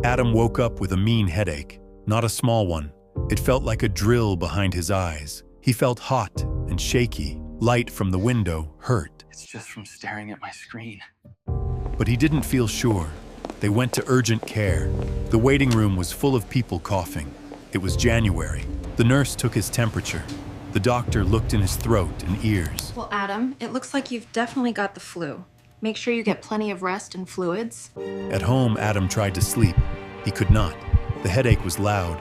Adam woke up with a mean headache, not a small one. It felt like a drill behind his eyes. He felt hot and shaky. Light from the window hurt. It's just from staring at my screen. But he didn't feel sure. They went to urgent care. The waiting room was full of people coughing. It was January. The nurse took his temperature. The doctor looked in his throat and ears. Well, Adam, it looks like you've definitely got the flu. Make sure you get plenty of rest and fluids. At home, Adam tried to sleep. He could not. The headache was loud.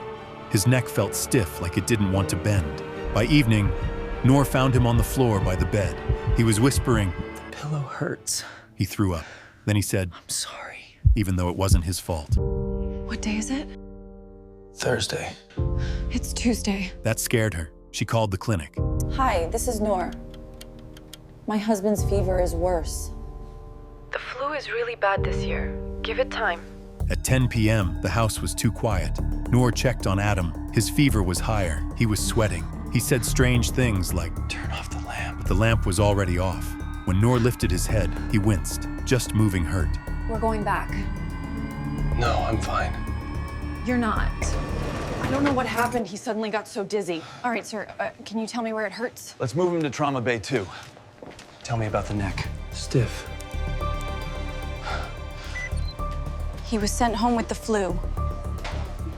His neck felt stiff, like it didn't want to bend. By evening, Noor found him on the floor by the bed. He was whispering, The pillow hurts. He threw up. Then he said, I'm sorry. even though it wasn't his fault. What day is it? Thursday. It's Tuesday. That scared her. She called the clinic. Hi, this is Noor. My husband's fever is worse. The flu is really bad this year. Give it time. At 10 p.m., the house was too quiet. Noor checked on Adam. His fever was higher. He was sweating. He said strange things like, Turn off the lamp. The lamp was already off. When Noor lifted his head, he winced. Just moving hurt. We're going back. No, I'm fine. You're not. I don't know what happened. He suddenly got so dizzy. All right, sir, can you tell me where it hurts? Let's move him to Trauma Bay 2. Tell me about the neck. Stiff. He was sent home with the flu.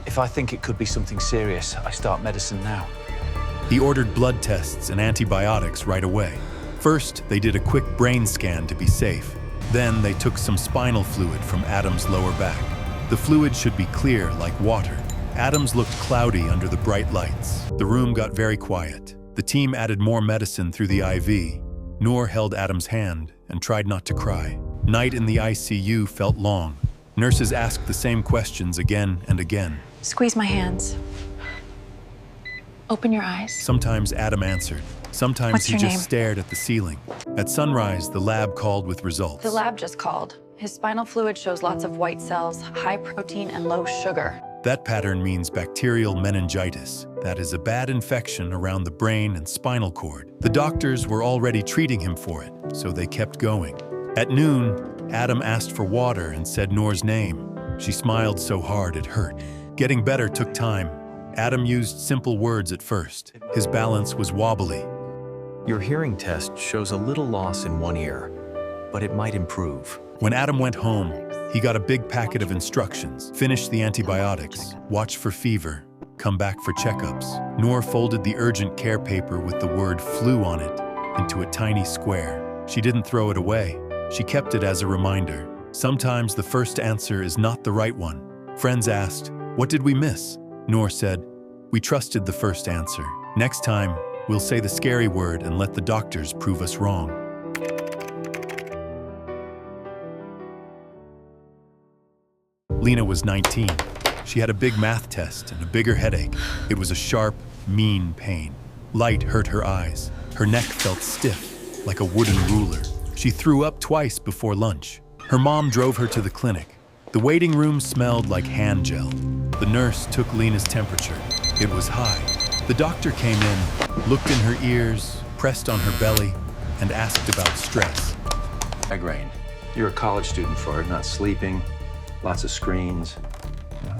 If I think it could be something serious, I start medicine now. He ordered blood tests and antibiotics right away. First, they did a quick brain scan to be safe. Then they took some spinal fluid from Adam's lower back. The fluid should be clear like water. Adam's looked cloudy under the bright lights. The room got very quiet. The team added more medicine through the IV. Noor held Adam's hand and tried not to cry. Night in the ICU felt long. Nurses asked the same questions again and again. Squeeze my hands. Open your eyes. Sometimes Adam answered. Sometimes What's he your just name? stared at the ceiling. At sunrise, the lab called with results. The lab just called. His spinal fluid shows lots of white cells, high protein, and low sugar. That pattern means bacterial meningitis. That is a bad infection around the brain and spinal cord. The doctors were already treating him for it, so they kept going. At noon, Adam asked for water and said Noor's name. She smiled so hard it hurt. Getting better took time. Adam used simple words at first. His balance was wobbly. Your hearing test shows a little loss in one ear, but it might improve. When Adam went home, he got a big packet of instructions. Finish the antibiotics, watch for fever, come back for checkups. Noor folded the urgent care paper with the word flu on it into a tiny square. She didn't throw it away. She kept it as a reminder. Sometimes the first answer is not the right one. Friends asked, "What did we miss?" Noor said, "We trusted the first answer. Next time, we'll say the scary word and let the doctors prove us wrong." Lena was 19. She had a big math test and a bigger headache. It was a sharp, mean pain. Light hurt her eyes. Her neck felt stiff, like a wooden ruler. She threw up twice before lunch. Her mom drove her to the clinic. The waiting room smelled like hand gel. The nurse took Lena's temperature. It was high. The doctor came in, looked in her ears, pressed on her belly, and asked about stress. Migraine. You're a college student, Freud, not sleeping, lots of screens.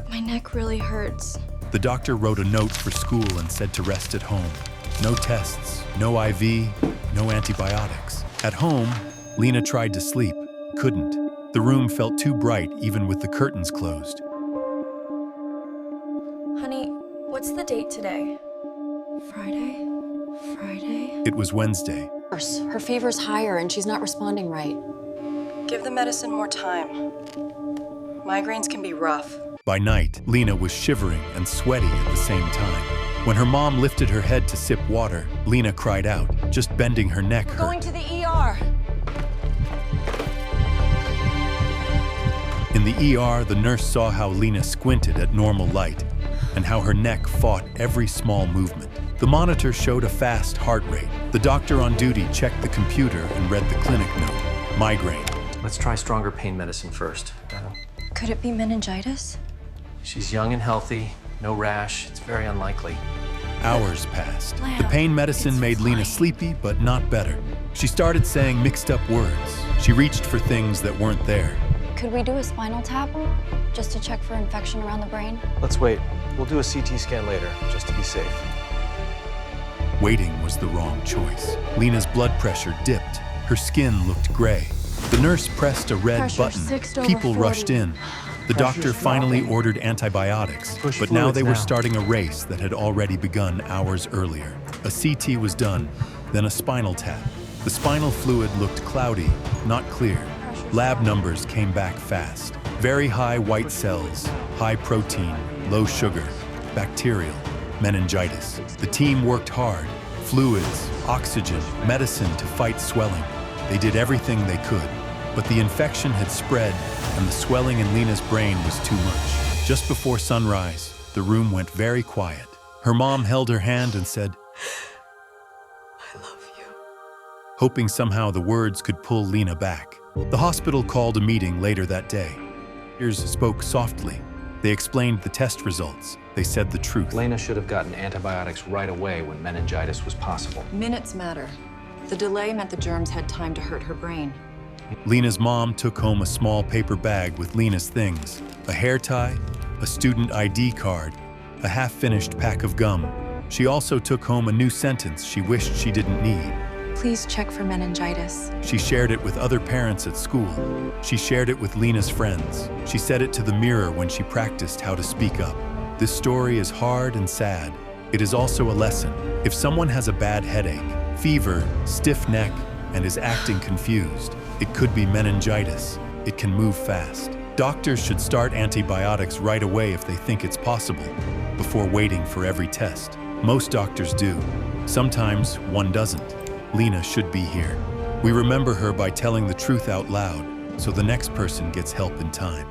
My neck really hurts. The doctor wrote a note for school and said to rest at home. No tests, no IV, no antibiotics. At home, Lena tried to sleep, couldn't. The room felt too bright even with the curtains closed. Honey, what's the date today? Friday? It was Wednesday. Worse. Her fever's higher and she's not responding right. Give the medicine more time. Migraines can be rough. By night, Lena was shivering and sweaty at the same time. When her mom lifted her head to sip water, Lena cried out. Just bending her neck hurt. Going to the ER. In the ER, the nurse saw how Lena squinted at normal light and how her neck fought every small movement. The monitor showed a fast heart rate. The doctor on duty checked the computer and read the clinic note. Migraine. Let's try stronger pain medicine first. Could it be meningitis? She's young and healthy, no rash. It's very unlikely. Hours passed. The pain medicine made Lena sleepy, but not better. She started saying mixed up words. She reached for things that weren't there. Could we do a spinal tap just to check for infection around the brain? Let's wait. We'll do a CT scan later, just to be safe. Waiting was the wrong choice. Lena's blood pressure dipped. Her skin looked gray. The nurse pressed a red Pressure button. 6 over People 40. rushed in. The doctor finally ordered antibiotics, but now they were starting a race that had already begun hours earlier. A CT was done, then a spinal tap. The spinal fluid looked cloudy, not clear. Lab numbers came back fast. Very high white cells, high protein, low sugar, bacterial, meningitis. The team worked hard. Fluids, oxygen, medicine to fight swelling. They did everything they could, but the infection had spread and the swelling in Lena's brain was too much. Just before sunrise, the room went very quiet. Her mom held her hand and said, "I love you," hoping somehow the words could pull Lena back. The hospital called a meeting later that day. Doctors spoke softly. They explained the test results. They said the truth. Lena should have gotten antibiotics right away when meningitis was possible. Minutes matter. The delay meant the germs had time to hurt her brain. Lena's mom took home a small paper bag with Lena's things, a hair tie, a student ID card, a half-finished pack of gum. She also took home a new sentence she wished she didn't need. Please check for meningitis. She shared it with other parents at school. She shared it with Lena's friends. She said it to the mirror when she practiced how to speak up. This story is hard and sad. It is also a lesson. If someone has a bad headache, fever, stiff neck, and is acting confused, it could be meningitis. It can move fast. Doctors should start antibiotics right away if they think it's possible, before waiting for every test. Most doctors do. Sometimes one doesn't. Lena should be here. We remember her by telling the truth out loud, so the next person gets help in time.